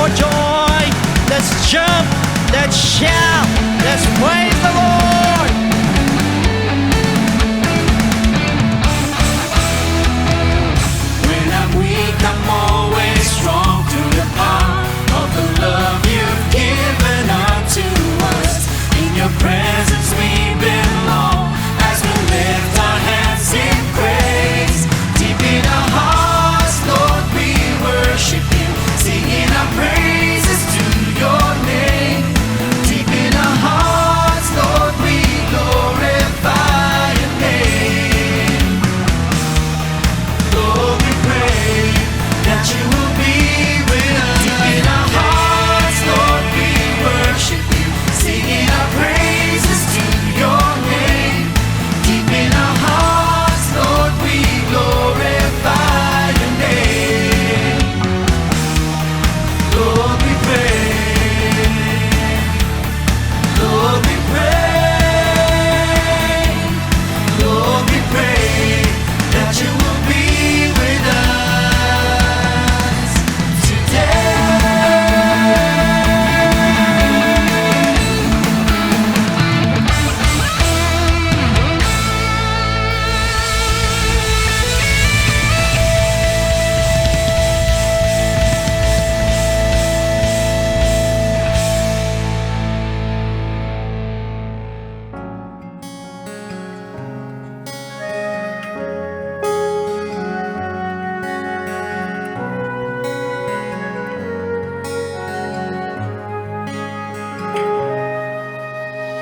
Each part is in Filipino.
for joy. Let's jump, let's shout, let's praise the Lord. When I'm weak, I'm always strong through the power of the love you've given unto us. In your presence we belong as we lift our hands in praise. Deep in our hearts, Lord, we worship you, singing our praises to your name. Deep in our hearts, Lord, we glorify your name. Lord, we pray that you will be with us. Deep in our hearts, Lord, we worship you, singing our praises to your name. Deep in our hearts, Lord, we glorify your name. Lord, we pray. Lord, we pray. Lord, we pray that you will be with us today.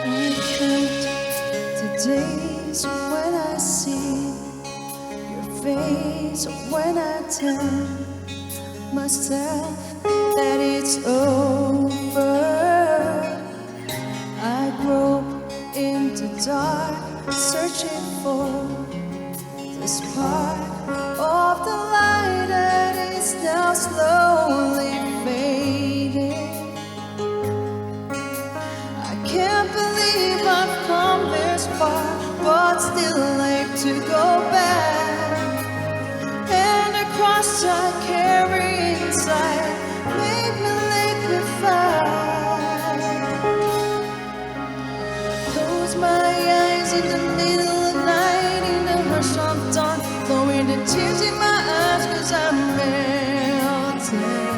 I count the days when I see your face, when I tell myself that it's over. I grope in the dark, searching for the spark of the light that is now slowly fading. I can't believe I've come this far, but still like to go back. And the cross I carry inside made me liquefied. Close my eyes in the middle of night, in the rush of dawn, blowing the tears in my eyes, 'cause I'm melting.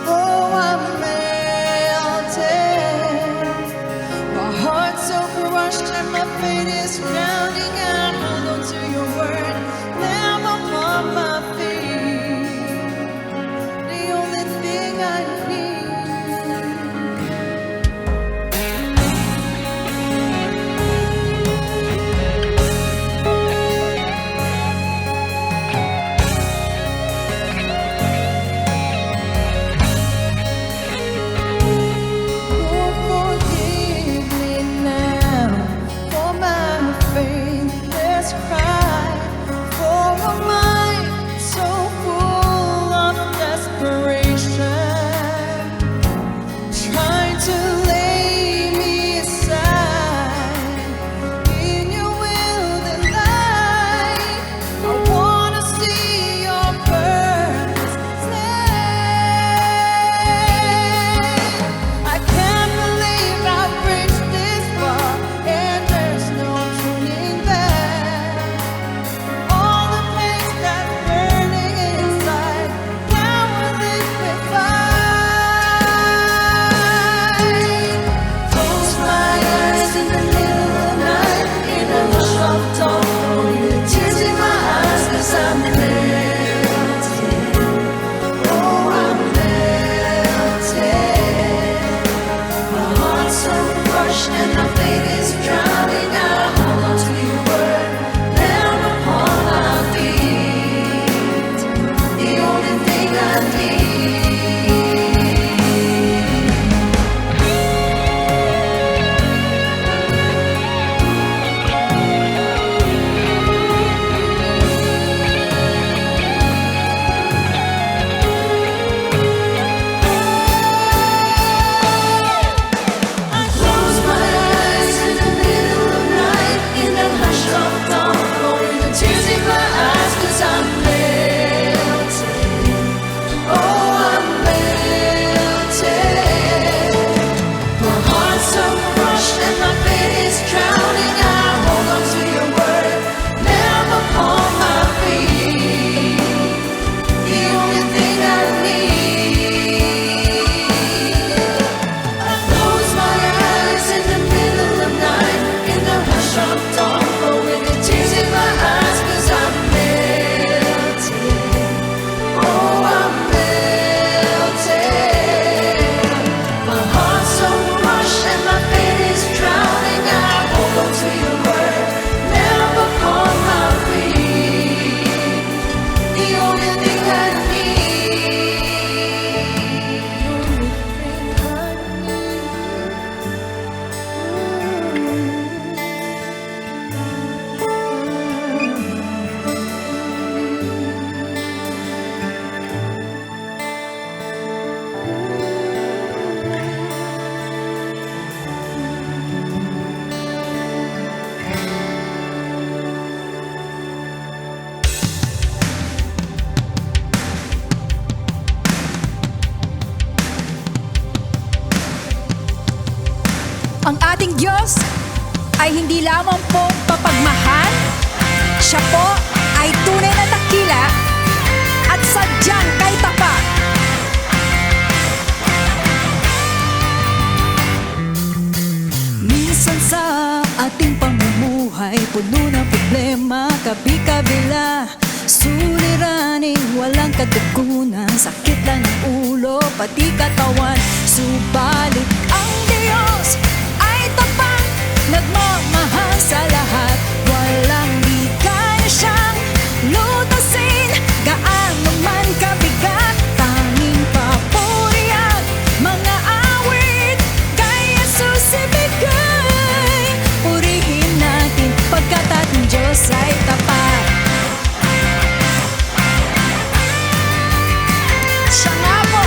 Oh, I'm melting. My heart's so crushed and my faith is drowning. I hold on to your word, now I'm upon my feet. The only thing I need. Oh, forgive me now for my faith. Ang ating Diyos ay hindi lamang po papagmahal, siya po ay tunay na dakila at sadyang kay tapat. Minsan sa ating pamumuhay, puno ng problema, kabi-kabila, suliraning walang katugunan, sakit lang ng ulo, pati katawan. Subalit ang Diyos ay tapat, nagmamahal sa lahat, walang di kaya siyang lutasin, gaano man kabigat. Tanging papuri at mga awit kay Jesus ibigay. Purihin natin pagkat ating Diyos ay tapat. Siya nga po.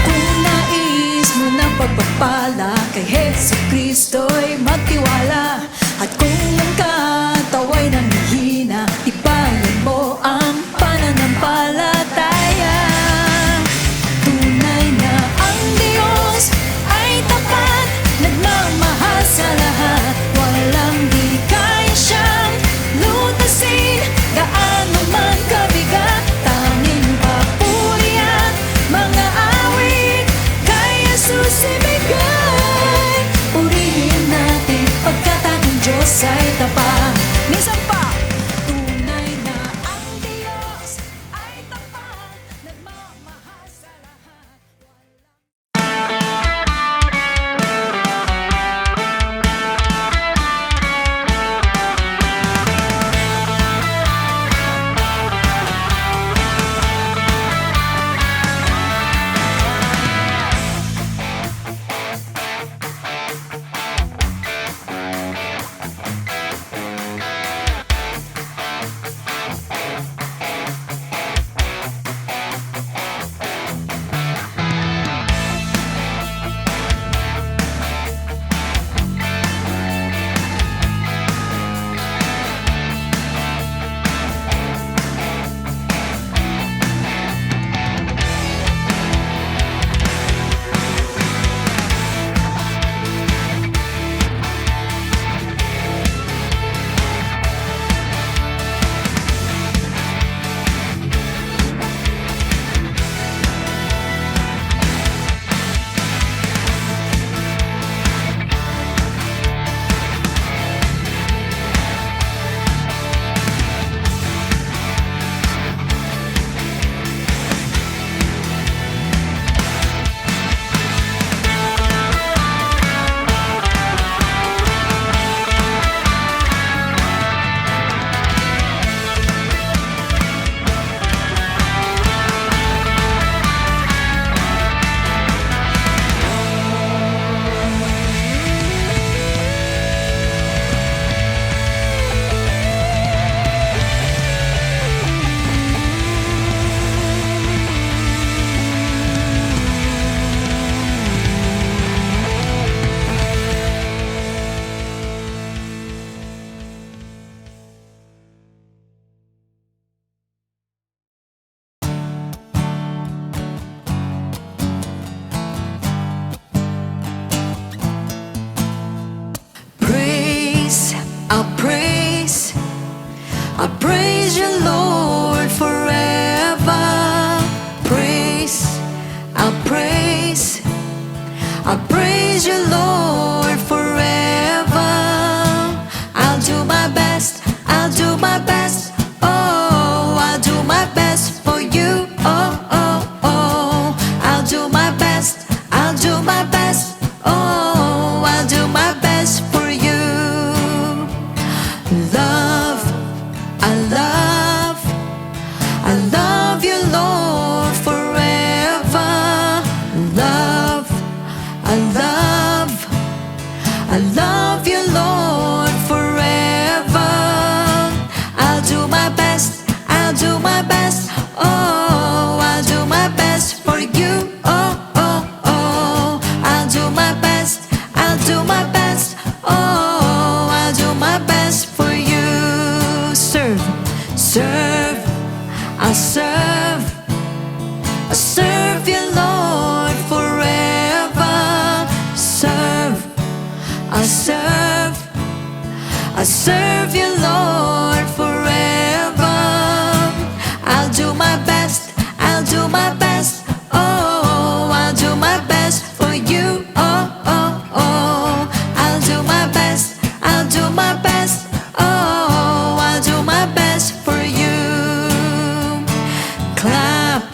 Kung nais mo ng pagpapala kay Hesus Kristo'y magtiwala. At kung ang katawa'y nanghihina, tibayan mo ang pananampalataya. Tunay na ang Diyos ay tapat, nagmamahal sa lahat, walang di kaya siyang lutasin, gaano man kabigat. Tanging papuri at mga awit kay Jesus ibigay. Purihin natin pagkat ating Diyos ay tapat. Minsan pa, tunay na ang Diyos ay tapat, nagmamahal sa lahat. I praise you, Lord, forever. I praise you, Lord, forever. I'll do my best, I'll do my best. Oh, I'll do my best for you. Oh, oh, oh. I'll do my best, I'll do my best. Oh, I'll do my best for you. Love, I love you, Lord, forever. Love, I love you, Lord, forever. I'll do my best, I'll do my best. Oh, I'll do my best for you. Oh, oh, oh. I'll do my best, I'll do my best. Oh, I'll do my best for you. Serve, serve, I'll serve. I'll serve you, Lord, forever. I'll do my best, I'll do my best. Oh, I'll do my best for you. Oh, oh, oh. I'll do my best, I'll do my best. Oh, I'll do my best for you. Clap,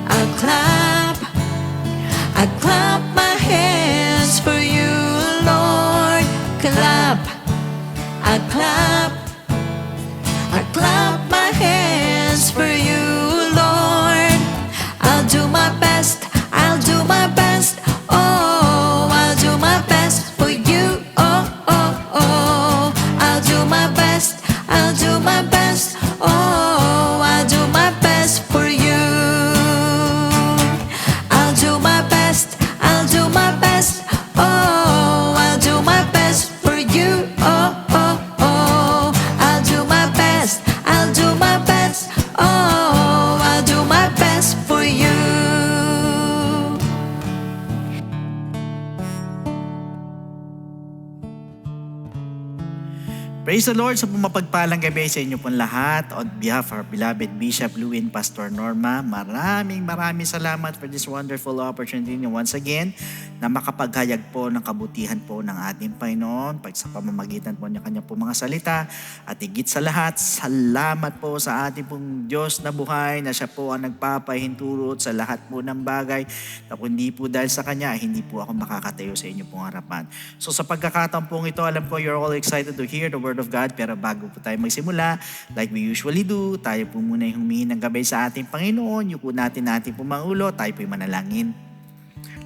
I'll clap. I clap my hands for you, Lord. Clap, I clap. I clap my hands for you, Lord. I'll do my best, I'll do my best. Oh, I'll do my best for you. Oh, oh, oh. I'll do my best, I'll do my best. Oh, I'll do my best for you. I'll do my best, I'll do my best. Oh, I'll do my best for you. Oh, oh, oh. I'll do my best, I'll do my best. Oh, I'll do my best for you. Praise the Lord sa pumapagpalang gabi sa inyo pong lahat. On behalf of our beloved Bishop Luwin, Pastor Norma, maraming salamat for this wonderful opportunity niyo once again na makapaghayag po ng kabutihan po ng ating Panginoon sa pamamagitan po ng kanyang po mga salita. At higit sa lahat, salamat po sa ating pong Diyos na buhay na siya po ang nagpapahintulot sa lahat po ng bagay na kung hindi po dahil sa Kanya, hindi po ako makakatayo sa inyo pong harapan. So sa pagkakataon pong ito, alam ko you're all excited to hear the Word of God, pero bago po tayo magsimula, like we usually do, tayo po muna yung humingi ng gabay sa ating Panginoon, yuko natin po mga ulo, tayo po yung manalangin.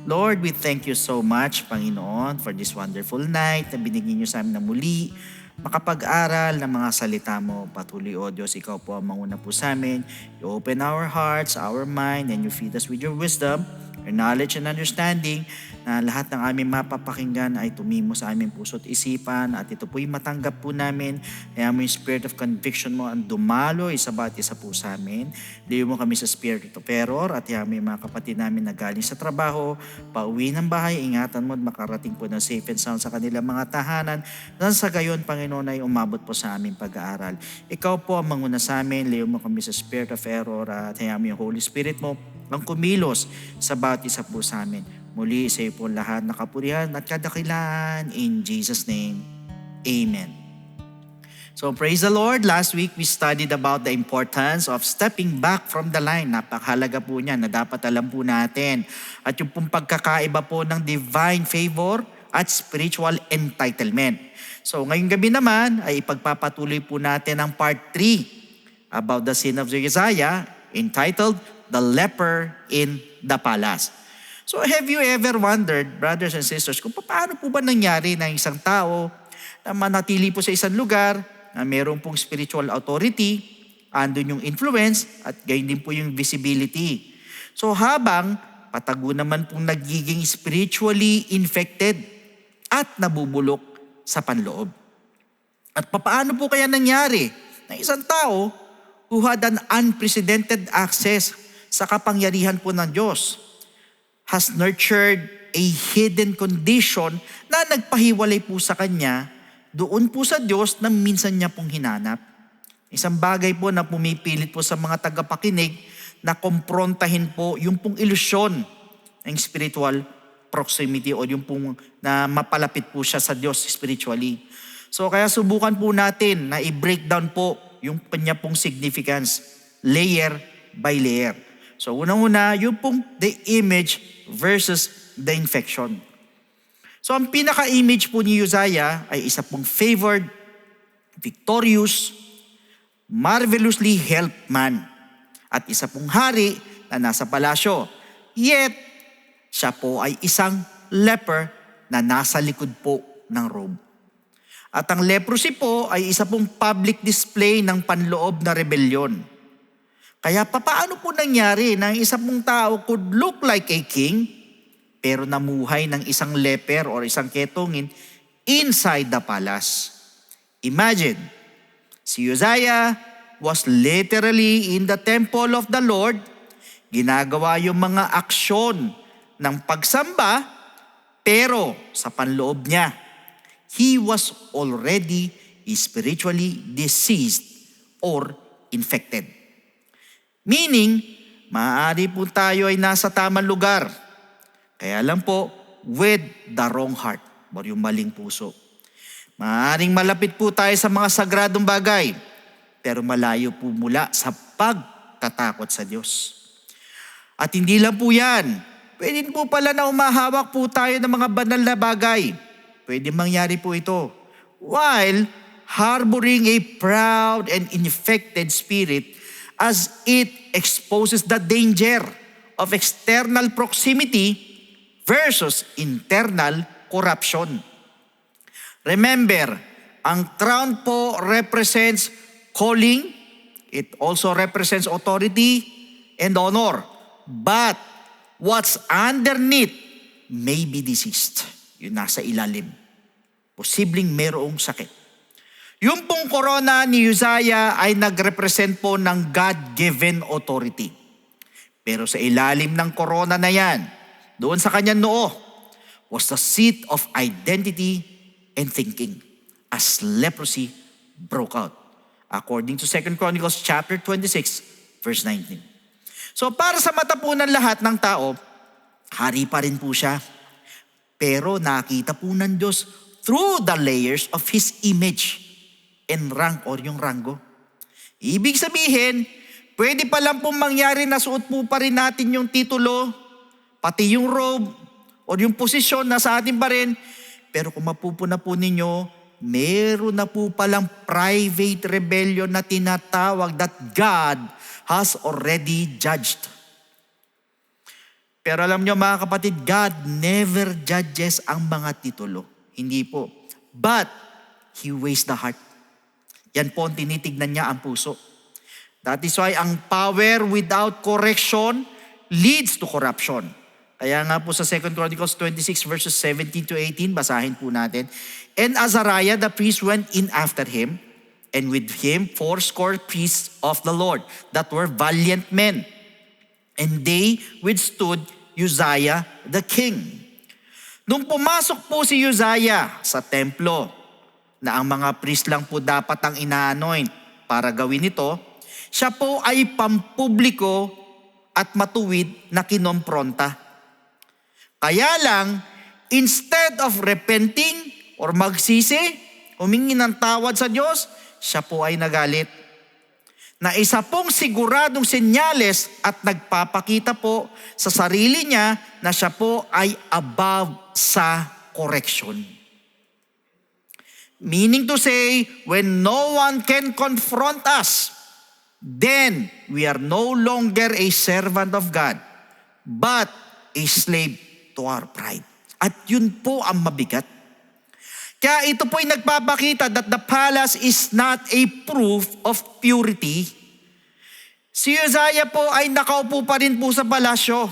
Lord, we thank you so much, Panginoon, for this wonderful night na binigyan niyo sa amin na muli makapag-aral ng mga salita mo. Patuloy, O Diyos, ikaw po ang manguna po sa amin. You open our hearts, our mind, and you feed us with your wisdom, your knowledge and understanding, na lahat ng aming mapapakinggan ay tumimo sa aming puso't isipan, at ito po'y matanggap po namin. Kaya mo yung spirit of conviction mo ang dumaloy sa bawat isa po sa amin. Liyo mo kami sa spirit of error, at kaya mo yung mga kapatid namin na galing sa trabaho, pauwi ng bahay, ingatan mo at makarating po ng safe and sound sa kanilang mga tahanan, nang sa gayon, Panginoon, ay umabot po sa aming pag-aaral. Ikaw po ang manguna sa amin, liyo mo kami sa spirit of error, at kaya mo yung Holy Spirit mo ang kumilos sa bawat isa po sa amin. Muli sa iyo po lahat na kapurihan at kadakilaan. In Jesus' name, Amen. So praise the Lord. Last week we studied about the importance of stepping back from the line. Napakahalaga po niyan na dapat alam po natin. At yung pong pagkakaiba po ng divine favor at spiritual entitlement. So ngayong gabi naman ay ipagpapatuloy po natin ang part 3 about the sin of Uzziah, entitled The Leper in the Palace. So have you ever wondered, brothers and sisters, kung paano po ba nangyari na isang tao na manatili po sa isang lugar na mayroon pong spiritual authority, andun yung influence, at gayon din po yung visibility. So habang patago naman pong nagiging spiritually infected at nabubulok sa panloob. At paano po kaya nangyari na isang tao who had an unprecedented access sa kapangyarihan po ng Diyos has nurtured a hidden condition na nagpahiwalay po sa kanya doon po sa Diyos na minsan niya pong hinanap. Isang bagay po na pumipilit po sa mga tagapakinig na komprontahin po yung pong ilusyon ng spiritual proximity o yung pong na mapalapit po siya sa Diyos spiritually. So kaya subukan po natin na i-breakdown po yung kanya pong significance layer by layer. So unang-una, yung pong the image versus the infection. So ang pinaka-image po ni Uzziah ay isa pong favored, victorious, marvelously helped man. At isa pong hari na nasa palasyo. Yet, siya po ay isang leper na nasa likod po ng robe. At ang leprosy po ay isa pong public display ng panloob na rebellion. Kaya paano po nangyari na isang pong tao could look like a king, pero namuhay ng isang leper or isang ketongin inside the palace? Imagine, si Uzziah was literally in the temple of the Lord, ginagawa yung mga aksyon ng pagsamba, pero sa panloob niya, he was already spiritually diseased or infected. Meaning, maaari po tayo ay nasa tamang lugar. Kaya lang po, with the wrong heart or yung maling puso. Maaaring malapit po tayo sa mga sagradong bagay, pero malayo po mula sa pagtatakot sa Diyos. At hindi lang po yan. Pwede po pala na umahawak po tayo ng mga banal na bagay. Pwede mangyari po ito. While harboring a proud and infected spirit as it exposes the danger of external proximity versus internal corruption. Remember, ang crown po represents calling. It also represents authority and honor. But what's underneath may be diseased. Yung nasa ilalim. Posibleng mayroong sakit. Yung pong corona ni Uzziah ay nag-represent po ng God-given authority. Pero sa ilalim ng corona na yan, doon sa kanyang noo, was the seat of identity and thinking as leprosy broke out. According to 2 Chronicles chapter 26, verse 19. So para sa mata po ng lahat ng tao, hari pa rin po siya. Pero nakita po ng Diyos through the layers of His image and rank or yung ranggo. Ibig sabihin, pwede pa lang pong mangyari na suot po pa rin natin yung titulo, pati yung robe, o yung posisyon na sa atin pa rin. Pero kung mapupuna po ninyo, meron na po palang private rebellion na tinatawag that God has already judged. Pero alam nyo mga kapatid, God never judges ang mga titulo. Hindi po. But He weighs the heart. Yan po ang tinitignan niya ang puso. That is why ang power without correction leads to corruption. Kaya nga po sa 2 Chronicles 26 verses 17 to 18, basahin po natin. And Azariah the priest went in after him, and with him 80 priests of the Lord that were valiant men. And they withstood Uzziah the king. Nung pumasok po si Uzziah sa templo, na ang mga priest lang po dapat ang ina-anoint para gawin ito, siya po ay pampubliko at matuwid na kinompronta. Kaya lang, instead of repenting or magsisi, humingi ng tawad sa Diyos, siya po ay nagalit. Na isa pong siguradong senyales at nagpapakita po sa sarili niya na siya po ay above sa correction. Meaning to say, when no one can confront us, then we are no longer a servant of God, but a slave to our pride. At yun po ang mabigat. Kaya ito po ay nagpapakita that the palace is not a proof of purity. Si Uzziah po ay nakaupo pa rin po sa palasyo.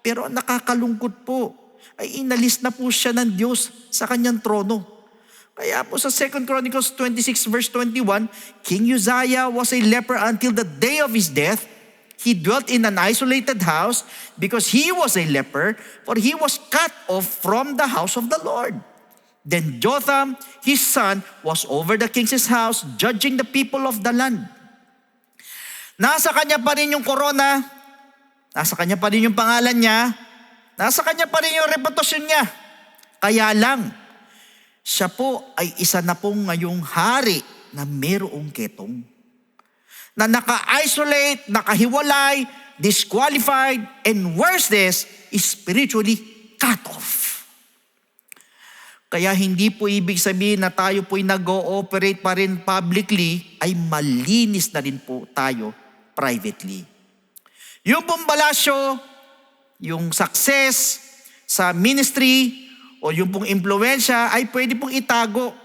Pero nakakalungkot po, ay inalis na po siya ng Diyos sa kanyang trono. Kaya po sa 2 Chronicles 26 verse 21, King Uzziah was a leper until the day of his death. He dwelt in an isolated house because he was a leper, for he was cut off from the house of the Lord. Then Jotham, his son, was over the king's house, judging the people of the land. Nasa kanya pa rin yung corona, nasa kanya pa rin yung pangalan niya, nasa kanya pa rin yung reputasyon niya. Kaya lang, siya po ay isa na pong ngayong hari na mayroong ketong. Na naka-isolate, nakahiwalay, disqualified, and worse this, spiritually cut off. Kaya hindi po ibig sabihin na tayo po'y nag-ooperate pa rin publicly, ay malinis na rin po tayo privately. Yung pong palasyo, yung success sa ministry, o yung pong impluensya, ay pwede pong itago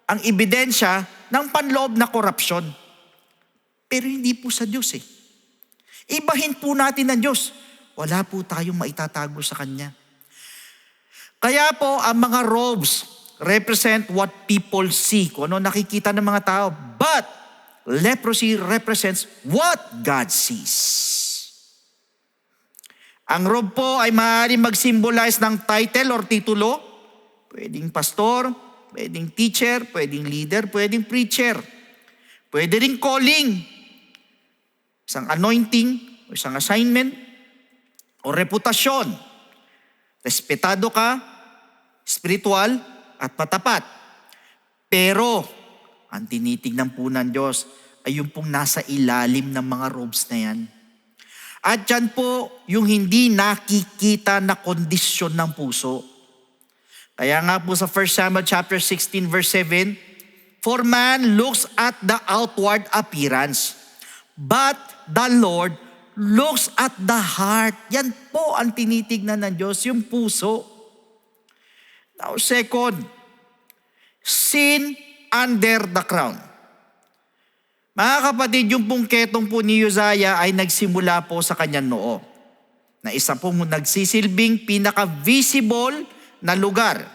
ang ebidensya ng panloob na korupsyon. Pero hindi po sa Diyos eh. Ibahin po natin ng Diyos. Wala po tayong maitatago sa Kanya. Kaya po, ang mga robes represent what people see. Kung ano nakikita ng mga tao. But, leprosy represents what God sees. Ang robe po ay maaaring mag-symbolize ng title or titulo. Pwedeng pastor, pwedeng teacher, pwedeng leader, pwedeng preacher. Pwede rin calling, isang anointing, o isang assignment, o reputasyon. Respetado ka, spiritual, at matapat. Pero, ang tinitignan po ng Diyos ay yung pong nasa ilalim ng mga robes na yan. At yan po yung hindi nakikita na kondisyon ng puso. Kaya nga po sa 1 Samuel chapter 16 verse 7, "For man looks at the outward appearance, but the Lord looks at the heart." Yan po ang tinitignan ng Diyos, yung puso. Now second, sin under the crown. Mga kapatid, yung pong ketong po ni Uzziah ay nagsimula po sa kanyang noo, na isa pong nagsisilbing pinaka-visible na lugar.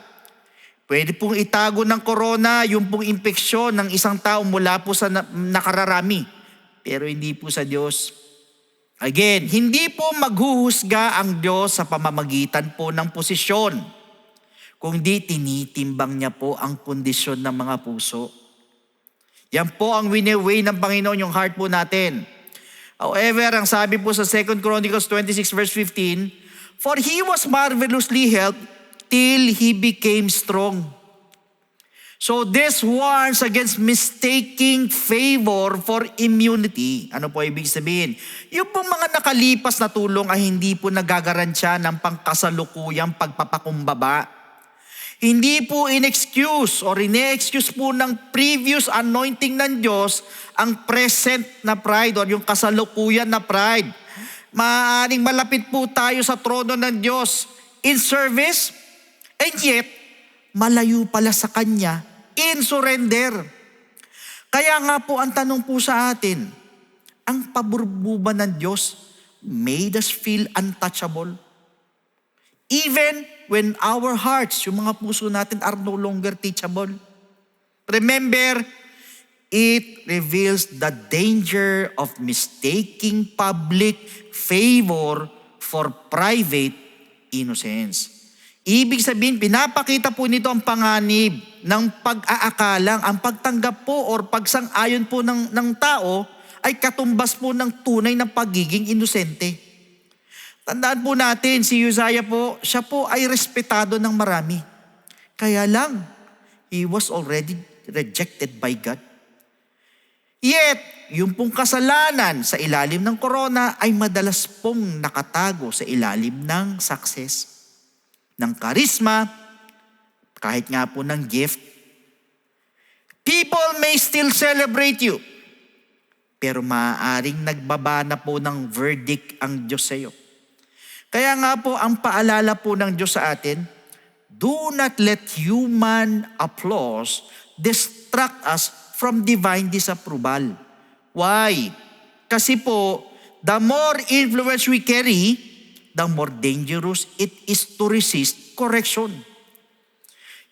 Pwede pong itago ng corona yung pong impeksyon ng isang tao mula po sa nakararami, pero hindi po sa Diyos. Again, hindi po maghuhusga ang Diyos sa pamamagitan po ng posisyon, kundi tinitimbang niya po ang kondisyon ng mga puso. Yan po ang wini-weigh ng Panginoon, yung heart po natin. However, ang sabi po sa 2 Chronicles 26 verse 15, "For he was marvelously helped till he became strong." So this warns against mistaking favor for immunity. Ano po ibig sabihin? Yung pong mga nakalipas na tulong ay hindi po nagagaransya ng pangkasalukuyang pagpapakumbaba. Hindi po in-excuse or ine-excuse po ng previous anointing ng Diyos ang present na pride or yung kasalukuyan na pride. Maaaring malapit po tayo sa trono ng Diyos in service, and yet malayo pala sa Kanya in surrender. Kaya nga po ang tanong po sa atin, ang paburbuba ng Diyos made us feel untouchable? Even when our hearts, yung mga puso natin, are no longer teachable. Remember, it reveals the danger of mistaking public favor for private innocence. Ibig sabihin, pinapakita po nito ang panganib ng pag-aakalang, ang pagtanggap po or pagsang-ayon po ng tao ay katumbas po ng tunay na pagiging inosente. Tandaan po natin, si Uzziah po, siya po ay respetado ng marami. Kaya lang, he was already rejected by God. Yet, yung pong kasalanan sa ilalim ng corona ay madalas pong nakatago sa ilalim ng success, ng charisma, kahit nga po ng gift. People may still celebrate you, pero maaaring nagbaba na po ng verdict ang Diyos sa iyo. Kaya nga po, ang paalala po ng Diyos sa atin, do not let human applause distract us from divine disapproval. Why? Kasi po, the more influence we carry, the more dangerous it is to resist correction.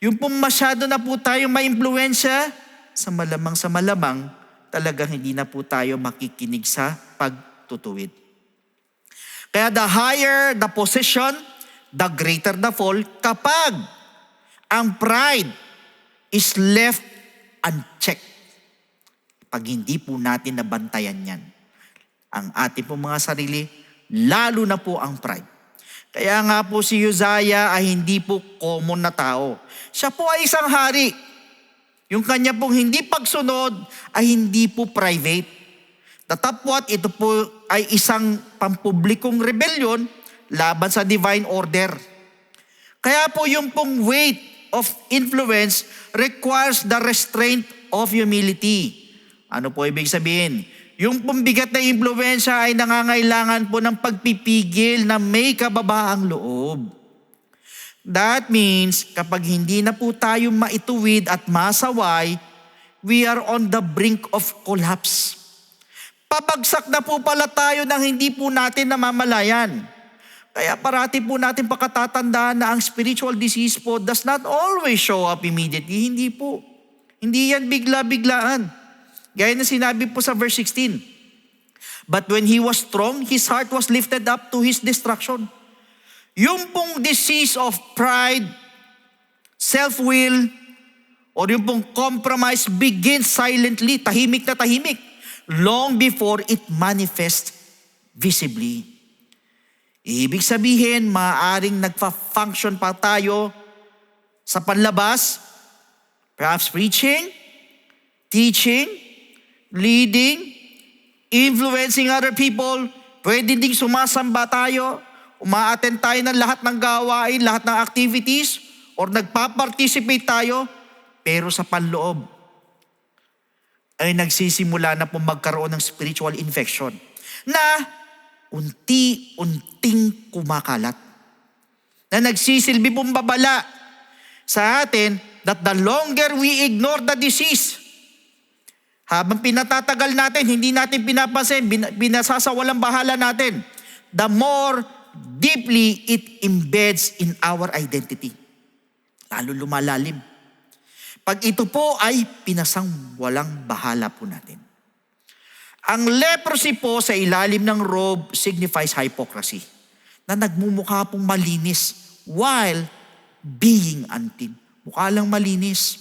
Yung pong masyado na po tayo maimpluwensya, sa malamang talagang hindi na po tayo makikinig sa pagtutuwid. Kaya the higher the position, the greater the fall kapag ang pride is left unchecked. Pag hindi po natin nabantayan yan, ang ating po mga sarili, lalo na po ang pride. Kaya nga po si Uzziah ay hindi po common na tao. Siya po ay isang hari. Yung kanya pong hindi pagsunod ay hindi po private. Datapwat, ito po ay isang pampublikong rebellion laban sa divine order. Kaya po yung pong weight of influence requires the restraint of humility. Ano po ibig sabihin? Yung pong bigat na impluwensya ay nangangailangan po ng pagpipigil na may kababaang loob. That means kapag hindi na po tayo maituwid at masaway, we are on the brink of collapse. Papagsak na po pala tayo nang hindi po natin namamalayan. Kaya parati po natin pakatatandaan na ang spiritual disease po does not always show up immediately. Hindi po. Hindi yan bigla-biglaan. Gaya na sinabi po sa verse 16. But when he was strong, his heart was lifted up to his destruction. Yung pong disease of pride, self-will, or yung pong compromise begins silently, tahimik na tahimik, long before it manifests visibly. Ibig sabihin, maaaring nagfa-function pa tayo sa panlabas, perhaps preaching, teaching, leading, influencing other people. Pwede ding sumasamba tayo, uma-attend tayo ng lahat ng gawain, lahat ng activities, or nagpa-participate tayo, pero sa panloob ay nagsisimula na po magkaroon ng spiritual infection na unti-unting kumakalat, na nagsisilbi pong babala sa atin that the longer we ignore the disease, habang pinatatagal natin, hindi natin pinapansin, binasasawalang bahala natin, the more deeply it embeds in our identity. Lalo lumalalim. Pag ito po ay pinasang walang bahala po natin. Ang leprosy po sa ilalim ng robe signifies hypocrisy, na nagmumukha pong malinis while being unclean. Mukha lang malinis.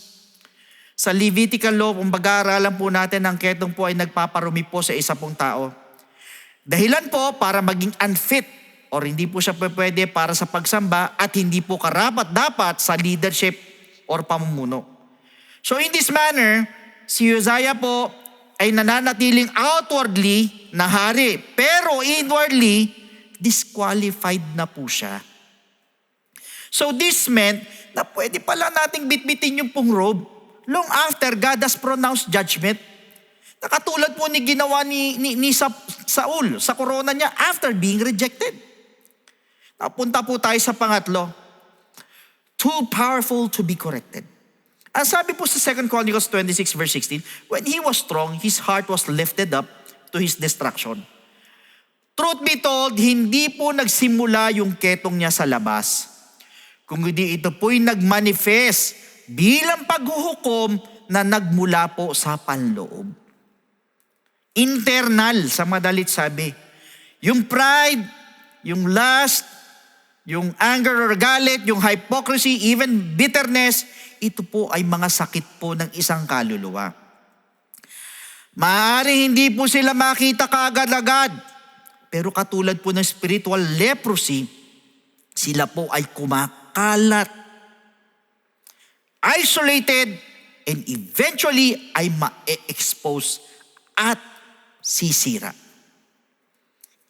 Sa Levitical law, kung pag-aaralan po natin, ang ketong po ay nagpaparumi po sa isa pong tao. Dahilan po para maging unfit or hindi po siya pwede para sa pagsamba at hindi po karapat-dapat sa leadership or pamumuno. So in this manner, si Uzziah po ay nananatiling outwardly na hari, pero inwardly, disqualified na po siya. So this meant na pwede pala nating bitbitin yung pong robe long after God has pronounced judgment. Nakatulad po ni ginawa ni Saul sa korona niya after being rejected. Napunta po tayo sa pangatlo. Too powerful to be corrected. Ang sabi po sa 2 Chronicles 26 verse 16, when he was strong, his heart was lifted up to his destruction. Truth be told, hindi po nagsimula yung ketong niya sa labas. Kung hindi ito po'y nagmanifest bilang paghuhukom na nagmula po sa panloob. Internal, sa madalit sabi. Yung pride, yung lust, yung anger or galit, yung hypocrisy, even bitterness, ito po ay mga sakit po ng isang kaluluwa. Maaari hindi po sila makita kaagad-agad, pero katulad po ng spiritual leprosy, sila po ay kumakalat, isolated, and eventually ay ma-expose at sisira.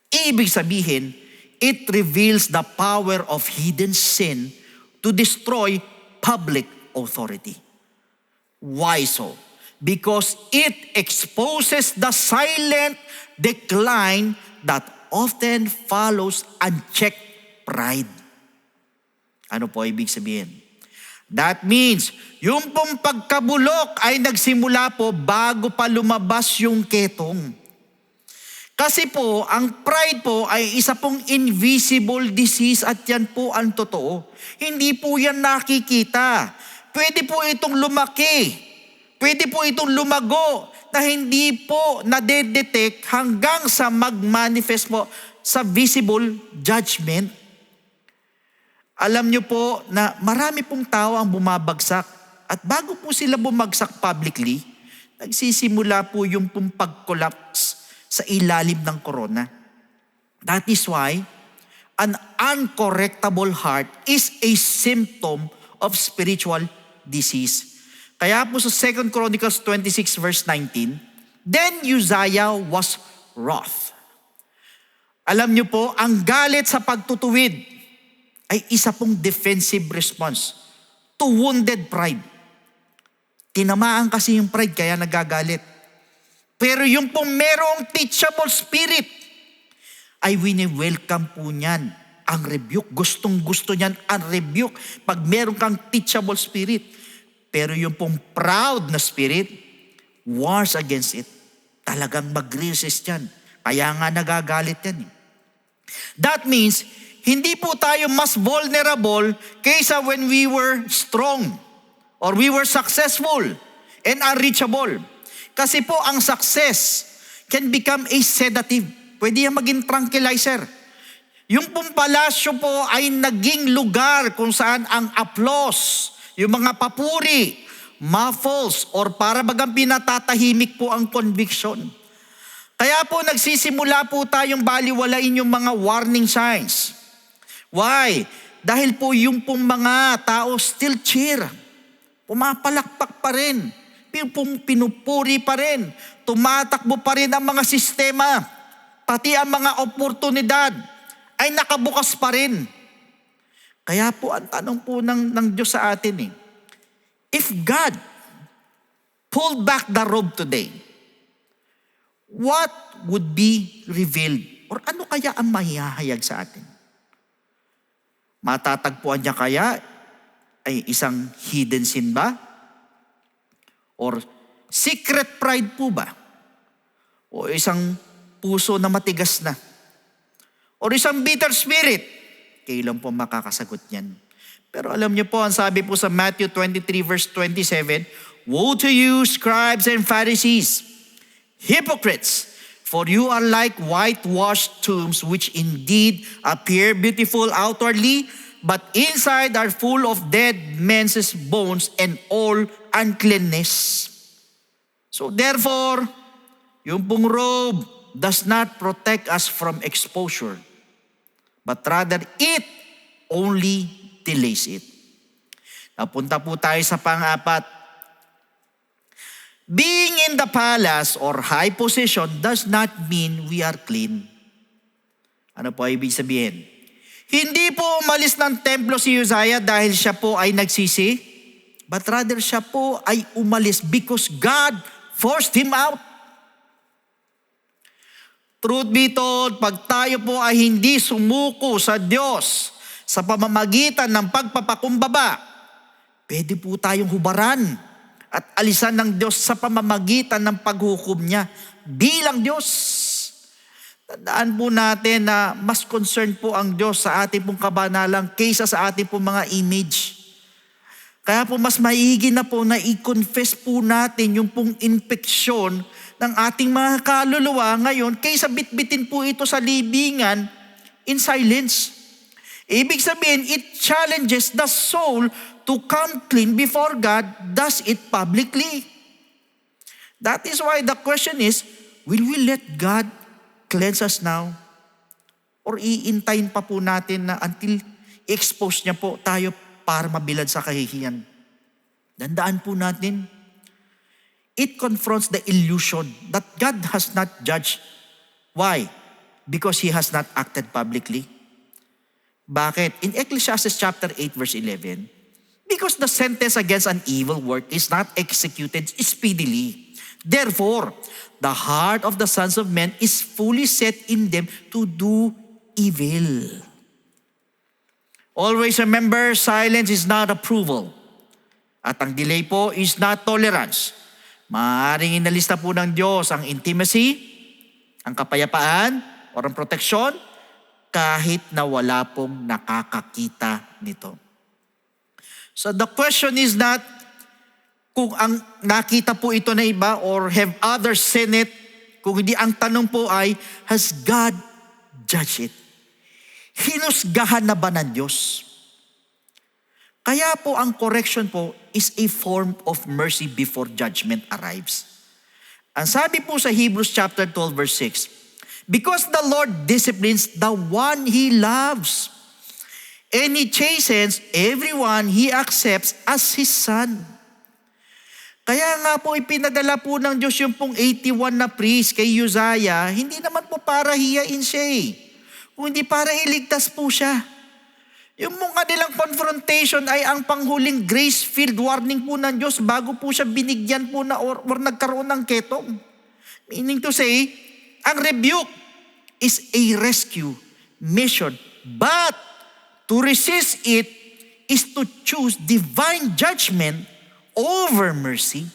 Ibig sabihin, it reveals the power of hidden sin to destroy public authority. Why so? Because it exposes the silent decline that often follows unchecked pride. Ano po ibig sabihin? That means, yung pong pagkabulok ay nagsimula po bago pa lumabas yung ketong. Kasi po, ang pride po ay isa pong invisible disease at yan po ang totoo. Hindi po yan nakikita. Pwede po itong lumaki. Pwede po itong lumago na hindi po nadedetect hanggang sa mag-manifest po sa visible judgment. Alam niyo po na marami pong tao ang bumabagsak at bago po sila bumagsak publicly, nagsisimula po yung pong pag-collapse sa ilalim ng korona. That is why an uncorrectable heart is a symptom of spiritual disease. Kaya po sa 2 Chronicles 26 verse 19, then Uzziah was wroth. Alam niyo po, ang galit sa pagtutuwid ay isa pong defensive response to wounded pride. Tinamaan kasi yung pride kaya nagagalit. Pero yung pong merong teachable spirit, ay wini-welcome po niyan ang rebuke. Gustong-gusto niyan ang rebuke pag meron kang teachable spirit. Pero yung pong proud na spirit, wars against it. Talagang mag-resist yan. Kaya nga nagagalit yan. That means, hindi po tayo mas vulnerable kaysa when we were strong or we were successful and unreachable. Kasi po ang success can become a sedative. Pwede yan maging tranquilizer. Yung pong palasyo po ay naging lugar kung saan ang applause, yung mga papuri, muffles or para bagang pinatatahimik po ang conviction. Kaya po nagsisimula po tayong baliwalain yung mga warning signs. Why? Dahil po yung pong mga tao still cheer. Pumapalakpak pa rin. Pinupuri pa rin. Tumatakbo pa rin ang mga sistema. Pati ang mga oportunidad ay nakabukas pa rin. Kaya po ang tanong po ng Diyos sa atin if God pulled back the robe today, what would be revealed? Or ano kaya ang mahihayag sa atin? Matatagpuan niya kaya ay isang hidden sin ba? Or secret pride po ba? O isang puso na matigas na? Or isang bitter spirit? Kailan po makakasagot niyan? Pero alam niyo po, ang sabi po sa Matthew 23 verse 27, "Woe to you, scribes and Pharisees, hypocrites! For you are like whitewashed tombs, which indeed appear beautiful outwardly, but inside are full of dead men's bones and all uncleanness." So therefore, yung pong robe does not protect us from exposure, but rather it only delays it. Napunta po tayo sa pang-apat. Being in the palace or high position does not mean we are clean. Ano po ibig sabihin? Hindi po umalis ng templo si Uzziah dahil siya po ay nagsisi, but rather siya po ay umalis because God forced him out. Truth be told, pag tayo po ay hindi sumuko sa Diyos sa pamamagitan ng pagpapakumbaba, pwede po tayong hubaran at alisan ng Diyos sa pamamagitan ng paghukom niya bilang Diyos. Tandaan po natin na mas concerned po ang Diyos sa ating pong kabanalang kaysa sa ating pong mga image. Kaya po mas maigi na po na i-confess po natin yung pong infeksyon ng ating mga kaluluwa ngayon kaysa bitbitin po ito sa libingan in silence. Ibig sabihin, it challenges the soul to come clean before God, does it publicly. That is why the question is, will we let God cleanse us now? Or iintayin pa po natin na until i-expose niya po tayo para mabilad sa kahihiyan? Dandaan po natin, it confronts the illusion that God has not judged. Why? Because He has not acted publicly. Bakit? In Ecclesiastes chapter 8 verse 11, because the sentence against an evil work is not executed speedily. Therefore, the heart of the sons of men is fully set in them to do evil. Always remember, silence is not approval. At ang delay po is not tolerance. Maaaring inalista po ng Diyos ang intimacy, ang kapayapaan, o ang proteksyon, kahit na wala pong nakakakita nito. So the question is not kung ang nakita po ito na iba or have others seen it. Kung hindi, ang tanong po ay, has God judged it? Hinusgahan na ba ng Diyos? Kaya po ang correction po is a form of mercy before judgment arrives. Ang sabi po sa Hebrews chapter 12 verse 6, because the Lord disciplines the one He loves, and He chastens everyone He accepts as His son. Kaya nga po ipinadala po ng Diyos yung pong 81 na priest kay Uzziah, hindi naman po para hiyain siya kundi para iligtas po siya. Yung mga nilang confrontation ay ang panghuling grace-filled warning po ng Diyos bago po siya binigyan po na or nagkaroon ng ketong. Meaning to say, ang rebuke is a rescue mission. But to resist it is to choose divine judgment over mercy.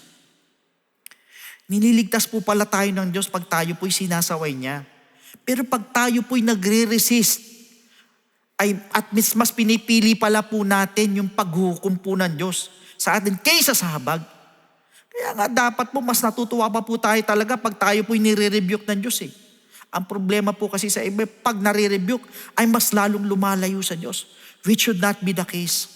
Nililigtas po pala tayo ng Diyos pag tayo po'y sinasaway niya. Pero pag tayo po'y nagre-resist, at mas pinipili pala po natin yung paghukom po ng Diyos sa atin kaysa sa habag. Kaya nga dapat po mas natutuwa pa po tayo talaga pag tayo po'y nire-rebuke ng Diyos Ang problema po kasi sa iba, pag nare-rebuke ay mas lalong lumalayo sa Diyos, which should not be the case.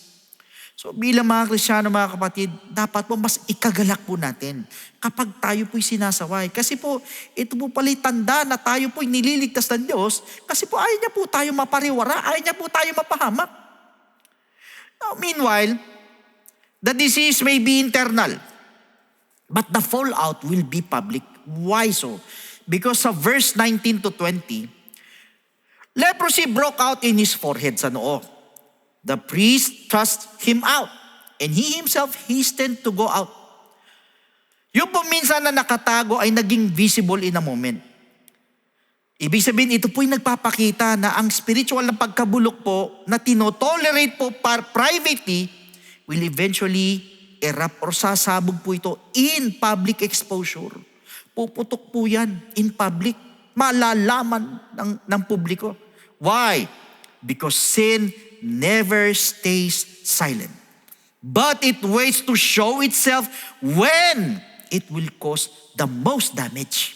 So bilang mga Kristiyano, mga kapatid, dapat po mas ikagalak po natin kapag tayo po'y sinasaway. Kasi po, ito po pala tanda na tayo po'y nililigtas ng Diyos kasi po ayaw niya po tayo mapariwara, ayaw niya po tayo mapahamak. Now, meanwhile, the disease may be internal, but the fallout will be public. Why so? Because sa verse 19 to 20, leprosy broke out in his forehead sa noo. The priest thrust him out, and he himself hastened to go out. Yung po minsan na nakatago ay naging visible in a moment. Ibig sabihin, ito po'y nagpapakita na ang spiritual na pagkabulok po na tinotolerate po privately will eventually erupt or sasabog po ito in public exposure. Puputok po yan in public. Malalaman ng publiko. Why? Because sin never stays silent. But it waits to show itself when it will cause the most damage.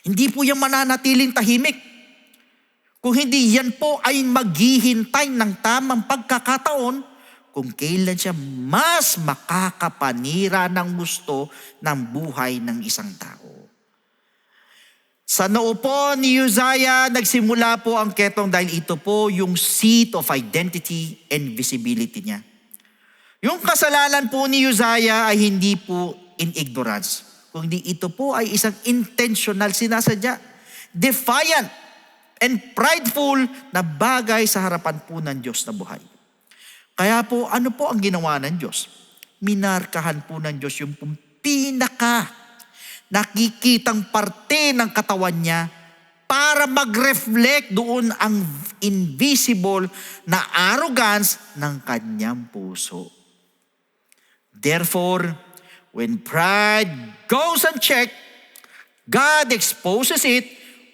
Hindi po yan mananatiling tahimik. Kung hindi, yan po ay maghihintay ng tamang pagkakataon kung kailan siya mas makakapanira ng gusto ng buhay ng isang tao. Sa noo po ni Uzziah, nagsimula po ang ketong dahil ito po yung seat of identity and visibility niya. Yung kasalanan po ni Uzziah ay hindi po in ignorance, kundi ito po ay isang intentional, sinasadya, defiant, and prideful na bagay sa harapan po ng Diyos na buhay. Kaya po, ano po ang ginawa ng Diyos? Minarkahan po ng Diyos yung nakikitang parte ng katawan niya para mag-reflect doon ang invisible na arrogance ng kanyang puso. Therefore, when pride goes unchecked, God exposes it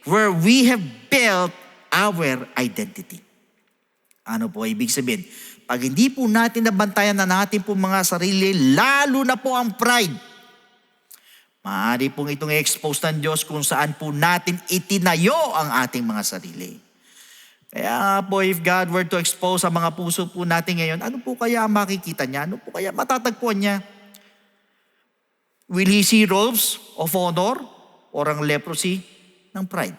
where we have built our identity. Ano po ibig sabihin? Pag hindi po natin nabantayan na natin po mga sarili, lalo na po ang pride, maaari pong itong i-expose ng Diyos kung saan po natin itinayo ang ating mga sarili. Kaya po, if God were to expose ang mga puso po natin ngayon, ano po kaya ang makikita niya? Ano po kaya matatagpuan niya? Will He see robes of honor or ang leprosy ng pride?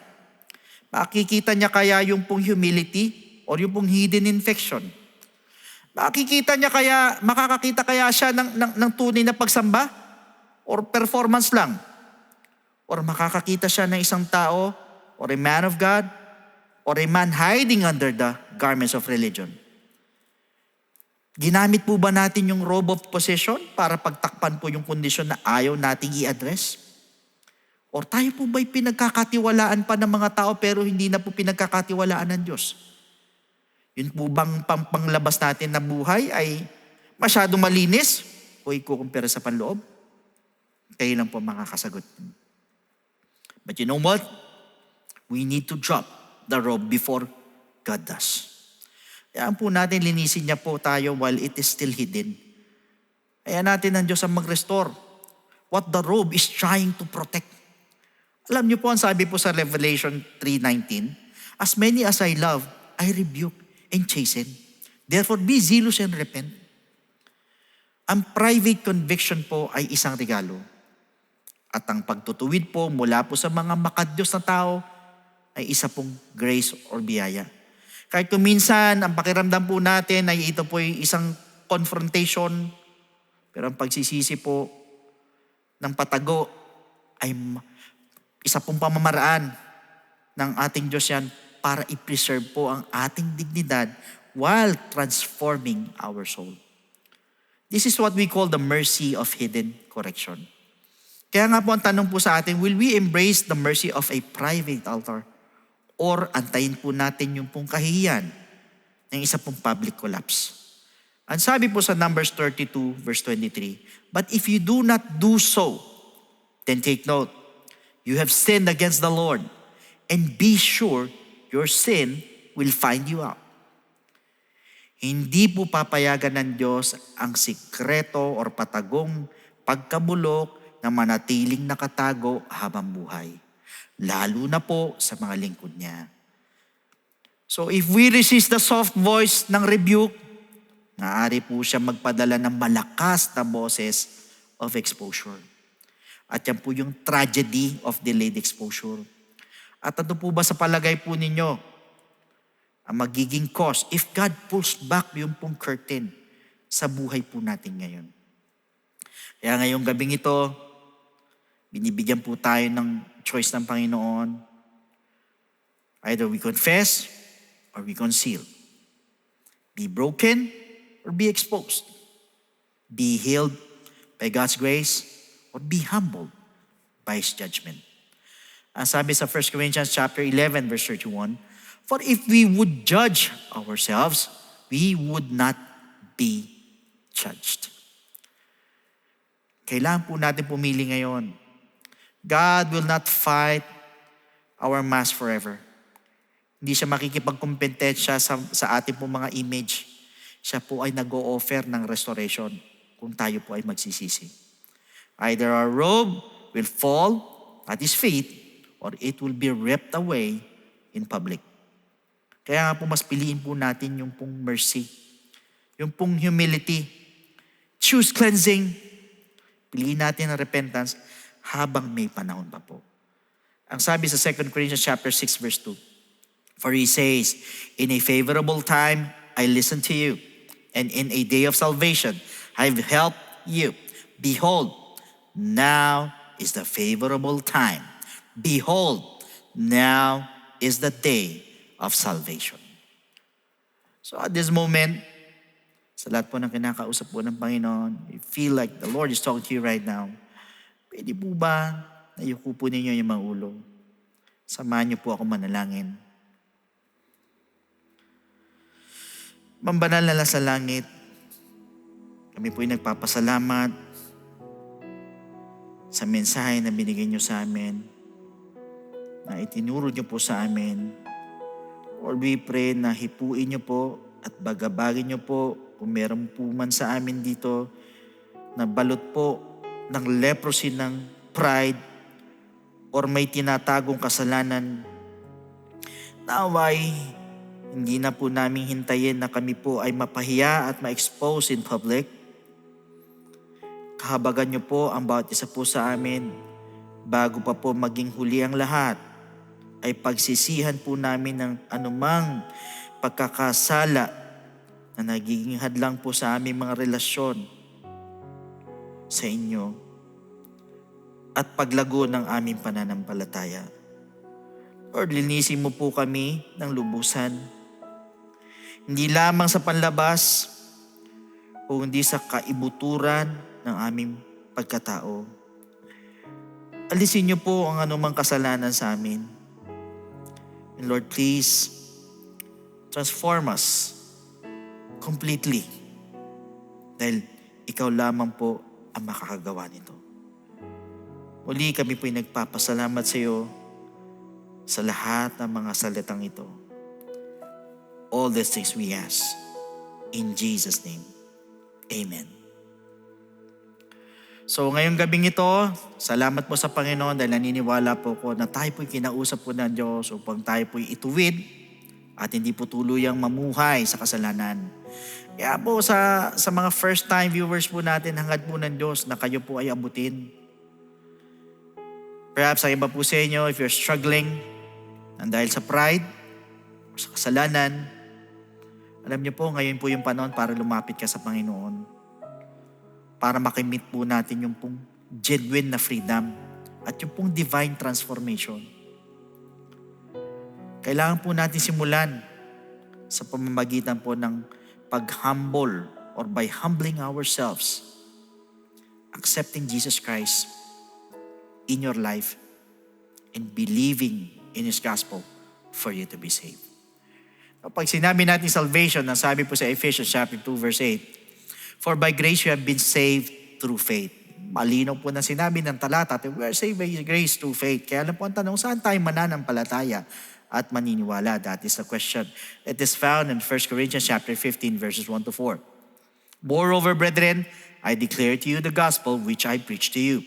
Makikita niya kaya yung pong humility or yung pong hidden infection? Makikita niya kaya, makakakita kaya siya ng tunay na pagsamba? Or performance lang? Or makakakita siya ng isang tao or a man of God or a man hiding under the garments of religion? Ginamit po ba natin yung robe of possession para pagtakpan po yung kondisyon na ayaw nating i-address? Or tayo po ba'y pinagkakatiwalaan pa ng mga tao pero hindi na po pinagkakatiwalaan ng Diyos? Yun po bang panglabas natin na buhay ay masyadong malinis o ikukumpira sa panloob? Kayo lang po makakasagot. But you know what? We need to drop the robe before God does. Kaya po natin linisin niya po tayo while it is still hidden. Kaya natin ang Diyos ang mag-restore what the robe is trying to protect. Alam niyo po ang sabi po sa Revelation 3:19, as many as I love, I rebuke and chasten. Therefore, be zealous and repent. Ang private conviction po ay isang regalo. At ang pagtutuwid po mula po sa mga makadyos na tao ay isa pong grace or biyaya. Kahit kung minsan ang pakiramdam po natin ay ito po ay isang confrontation, pero ang pagsisisi po ng patago ay isa pong pamamaraan ng ating Diyos yan para i-preserve po ang ating dignidad while transforming our soul. This is what we call the mercy of hidden correction. Kaya nga po ang tanong po sa atin, will we embrace the mercy of a private altar? Or antayin po natin yung pong kahihiyan ng isa pong public collapse? Ang sabi po sa Numbers 32 verse 23, but if you do not do so, then take note, you have sinned against the Lord, and be sure your sin will find you out. Hindi po papayagan ng Diyos ang sikreto or patagong pagkabulok na manatiling nakatago habang buhay, lalo na po sa mga lingkod niya. So if we resist the soft voice ng rebuke, Maaari po siya magpadala ng malakas na boses of exposure. At yan po yung tragedy of delayed exposure. At ano po ba sa palagay po ninyo ang magiging cause if God pulls back yung pong curtain sa buhay po natin ngayon? Kaya ngayong gabing ito, binibigyan po tayo ng choice ng Panginoon. Either we confess or we conceal. Be broken or be exposed. Be healed by God's grace or be humbled by His judgment. Ang sabi sa 1 Corinthians chapter 11 verse 31, for if we would judge ourselves, we would not be judged. Kailangan po natin pumili ngayon. God will not fight our mass forever. Hindi siya makikipagkompetensya sa ating po mga image. Siya po ay nag-o-offer ng restoration kung tayo po ay magsisisi. Either our robe will fall at His feet or it will be ripped away in public. Kaya nga po mas piliin po natin yung pong mercy, yung pong humility. Choose cleansing. Piliin natin ang repentance habang may panahon pa po. Ang sabi sa 2 Corinthians chapter 6 verse 2, for He says, in a favorable time I listened to you, and in a day of salvation I've helped you. Behold, now is the favorable time. Behold, now is the day of salvation. So at this moment, sa lahat po ng kinakausap po ng Panginoon, you feel like the Lord is talking to you right now, pwede po ba na yuko po ninyo yung mga ulo? Samahan niyo po ako manalangin. Mambanal na sa langit, kami po'y nagpapasalamat sa mensahe na binigay niyo sa amin, na itinuro niyo po sa amin. Lord, we pray na hipuin niyo po at bagabagin niyo po kung meron po man sa amin dito na balot po ng leprosy ng pride or may tinatagong kasalanan. Naway, hindi na po namin hintayin na kami po ay mapahiya at ma-expose in public. Kahabagan niyo po ang bawat isa po sa amin bago pa po maging huli ang lahat ay pagsisihan po namin ng anumang pagkakasala na nagiging hadlang po sa aming mga relasyon sa inyo at paglago ng aming pananampalataya. Lord, linisin mo po kami ng lubusan. Hindi lamang sa panlabas, kundi sa kaibuturan ng aming pagkatao. Alisin niyo po ang anumang kasalanan sa amin. And Lord, please, transform us completely. Dahil Ikaw lamang po ang makakagawa nito. Muli kami po'y nagpapasalamat sa iyo sa lahat ng mga salitang ito. All these things we ask. In Jesus' name. Amen. So ngayong gabing ito, salamat po sa Panginoon dahil naniniwala po ko na tayo po'y kinausap po ng Diyos upang tayo po'y ituwid at hindi po tuluyang mamuhay sa kasalanan. Kaya po sa mga first time viewers po natin, hangad po ng Diyos na kayo po ay abutin. Perhaps sa iba po sa inyo, if you're struggling dahil sa pride o sa kasalanan, alam niyo po, ngayon po yung panahon para lumapit ka sa Panginoon. Para makimit po natin yung pong genuine na freedom at yung pong divine transformation. Kailangan po natin simulan sa pamamagitan po ng pag-humble or by humbling ourselves, accepting Jesus Christ in your life and believing in His gospel for you to be saved. Pag sinabi natin salvation, ang sabi po sa Ephesians chapter 2 verse 8, for by grace you have been saved through faith. Malinaw po na sinabi ng talata, we are saved by grace through faith. Kaya lang po ang tanong, saan tayo mananampalataya at maniniwala? That is the question. It is found in 1 Corinthians chapter 15 verses 1 to 4. Moreover, brethren, I declare to you the gospel which I preached to you,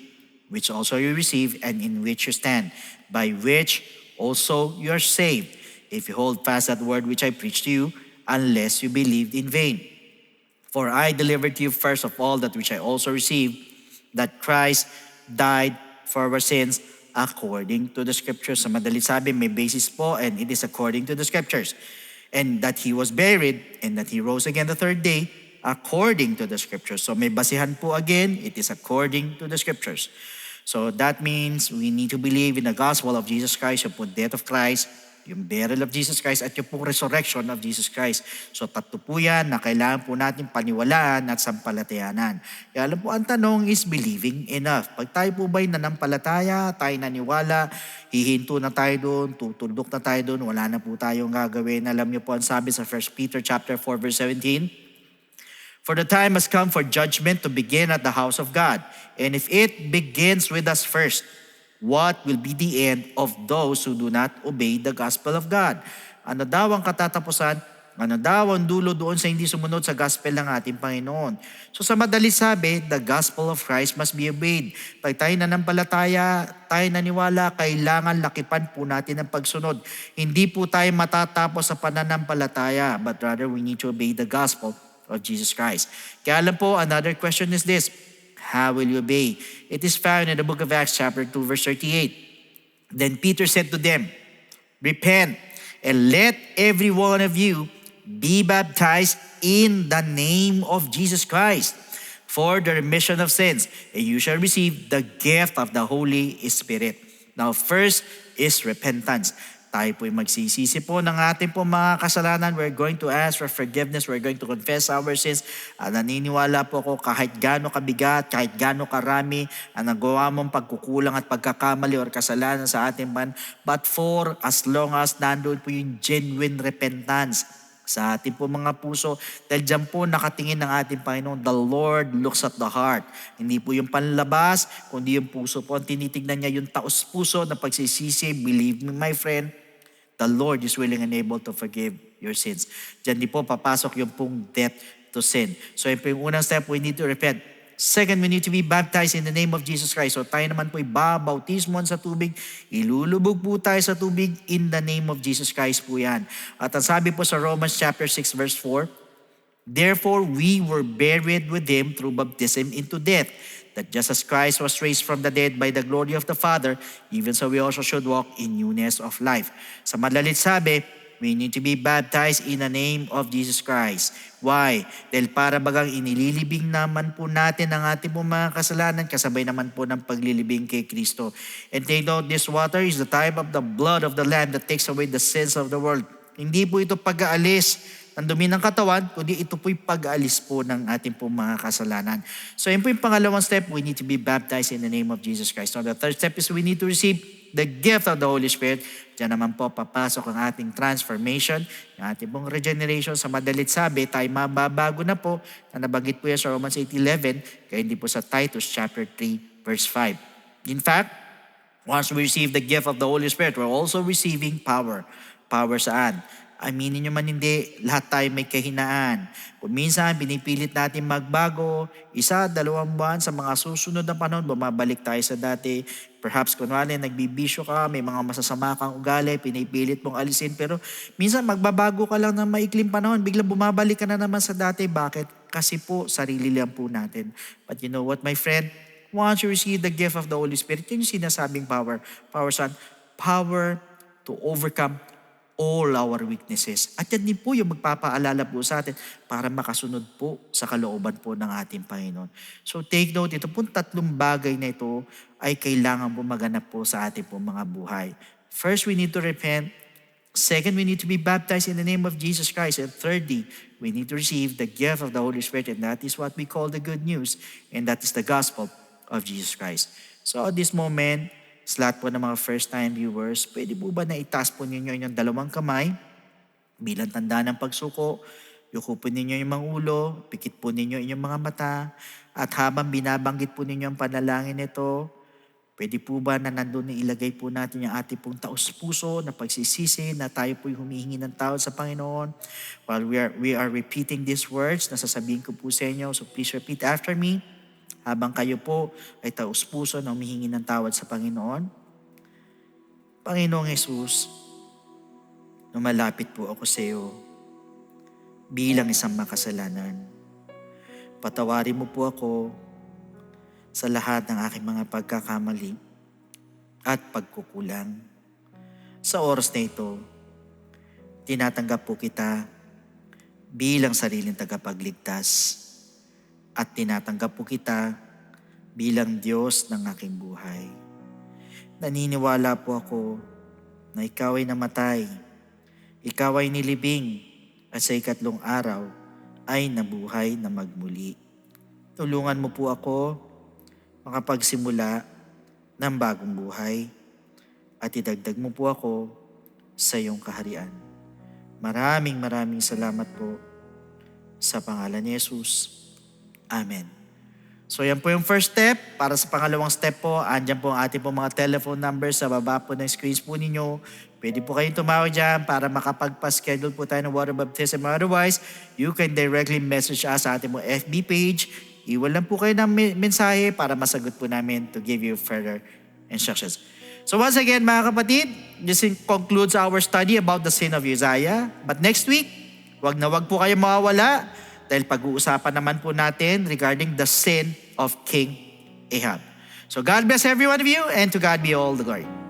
which also you received and in which you stand, by which also you are saved, if you hold fast that word which I preached to you, unless you believed in vain. For I delivered to you first of all that which I also received, that Christ died for our sins according to the Scriptures. Sa madalit sabi, may basis po, and it is according to the Scriptures. And that He was buried, and that He rose again the third day, according to the Scriptures. So may basihan po again, it is according to the Scriptures. So that means we need to believe in the gospel of Jesus Christ, yung po death of Christ, yung burial of Jesus Christ, at yung pong resurrection of Jesus Christ. So tatlo po yan na kailangan po natin paniwalaan at sampalatayanan. Kaya alam po, ang tanong is believing enough. Pag tayo po ba'y nanampalataya, tayo naniwala, hihinto na tayo doon, tutundok na tayo doon, wala na po tayong gagawin. Alam niyo po ang sabi sa 1 Peter chapter 4 verse 17, for the time has come for judgment to begin at the house of God. And if it begins with us first, what will be the end of those who do not obey the gospel of God? Ano daw ang katatapusan? Ano daw ang dulo doon sa hindi sumunod sa gospel ng ating Panginoon? So sa madali sabi, the gospel of Christ must be obeyed. Pag tayo nanampalataya, tayo naniwala, kailangan lakipan po natin ang pagsunod. Hindi po tayo matatapos sa pananampalataya, but rather we need to obey the gospel of Jesus Christ. Kaya alam po, another question is this: how will you obey? It is found in the book of Acts chapter 2 verse 38. Then Peter said to them, repent and let every one of you be baptized in the name of Jesus Christ for the remission of sins, and you shall receive the gift of the Holy Spirit. Now first is repentance. Tayo po'y magsisisi po ng ating po mga kasalanan. We're going to ask for forgiveness. We're going to confess our sins. Naniniwala po ako kahit gaano kabigat, kahit gaano karami ang nagawa mong pagkukulang at pagkakamali or kasalanan sa ating man. But for as long as nandoon po yung genuine repentance sa ating po mga puso, dahil dyan po nakatingin ng ating Panginoon, the Lord looks at the heart. Hindi po yung panlabas, kundi yung puso po. Ang tinitignan niya yung taos puso na pagsisisi. Believe me, my friend, the Lord is willing and able to forgive your sins. Diyan din po papasok yung pong death to sin. So yun po yung unang step, we need to repent. Second, we need to be baptized in the name of Jesus Christ. So tayo naman po ibabautismon sa tubig, ilulubog po tayo sa tubig in the name of Jesus Christ po yan. At ang sabi po sa Romans chapter 6 verse 4, therefore we were buried with Him through baptism into death, that just as Christ was raised from the dead by the glory of the Father, even so we also should walk in newness of life. Sa madalit sabi, we need to be baptized in the name of Jesus Christ. Why? Dahil para bagang inililibing naman po natin ang ating po mga kasalanan, kasabay naman po ng paglilibing kay Kristo. And take note, this water is the type of the blood of the Lamb that takes away the sins of the world. Hindi po ito pag-aalis ng dumi ng katawan, kundi ito po'y pag-aalis po ng ating po mga kasalanan. So yun po yung pangalawang step, we need to be baptized in the name of Jesus Christ. So the third step is we need to receive the gift of the Holy Spirit. Diyan naman po papasok ang ating transformation, yung ating pong regeneration. Sa madalit sabi, tayo mababago na po, na nabanggit po yan sa Romans 8:11, kaya hindi po sa Titus chapter 3 verse 5. In fact, once we receive the gift of the Holy Spirit, we're also receiving power. Power saan? Aminin nyo man hindi, lahat tayo may kahinaan. Kung minsan, pinipilit natin magbago, 1, 2 buwan, sa mga susunod na panahon, bumabalik tayo sa dati. Perhaps, kunwari, nagbibisyo ka, may mga masasama kang ugali, pinipilit mong alisin, pero minsan magbabago ka lang ng maikling panahon, biglang bumabalik ka na naman sa dati. Bakit? Kasi po, sarili lang po natin. But you know what, my friend? Once you receive the gift of the Holy Spirit, yun yung sinasabing power. Power saan? Power to overcome all our weaknesses. At yan din po yung magpapaalala po sa atin para makasunod po sa kalooban po ng ating Panginoon. So take note, ito pong tatlong bagay na ito ay kailangan po maganap po sa ating po mga buhay. First, we need to repent. Second, we need to be baptized in the name of Jesus Christ. And thirdly, we need to receive the gift of the Holy Spirit, and that is what we call the good news, and that is the gospel of Jesus Christ. So at this moment, sa lahat po ng mga first-time viewers, pwede po ba na itaas po ninyo inyong dalawang kamay bilang tanda ng pagsuko? Yuko po ninyo yung mga ulo, pikit po ninyo inyong mga mata, at habang binabanggit po ninyo ang panalangin nito, pwede po ba na nandun na ilagay po natin yung ating pong taos-puso na pagsisisi na tayo po'y humihingi ng tawad sa Panginoon? While we are repeating these words, nasasabihin ko po sa inyo, so please repeat after me. Habang kayo po ay taos-puso na humihingi ng tawad sa Panginoon. Panginoong Jesus, lumalapit po ako sa iyo bilang isang makasalanan. patawarin mo po ako sa lahat ng aking mga pagkakamali at pagkukulang. Sa oras na ito, tinatanggap po kita bilang sariling tagapagligtas at tinatanggap po kita bilang Diyos ng aking buhay. Naniniwala po ako na ikaw ay namatay, ikaw ay nilibing at sa ikatlong araw ay nabuhay na magmuli. Tulungan mo po ako makapagsimula ng bagong buhay at idagdag mo po ako sa iyong kaharian. Maraming salamat po sa pangalan ni Jesus. Amen. So yan po yung first step. Para sa pangalawang step po, andyan po ang ating po mga telephone numbers sa baba po ng screens po ninyo. Pwede po kayong tumawag dyan para makapagpa-schedule po tayo ng water baptism. Otherwise, you can directly message us sa ating po FB page. Iwan lang po kayo ng mensahe para masagot po namin to give you further instructions. So once again mga kapatid, this concludes our study about the sin of Uzziah. But next week, wag po kayo mawawala dahil pag-uusapan naman po natin regarding the sin of King Ahab. So God bless every one of you and to God be all the glory.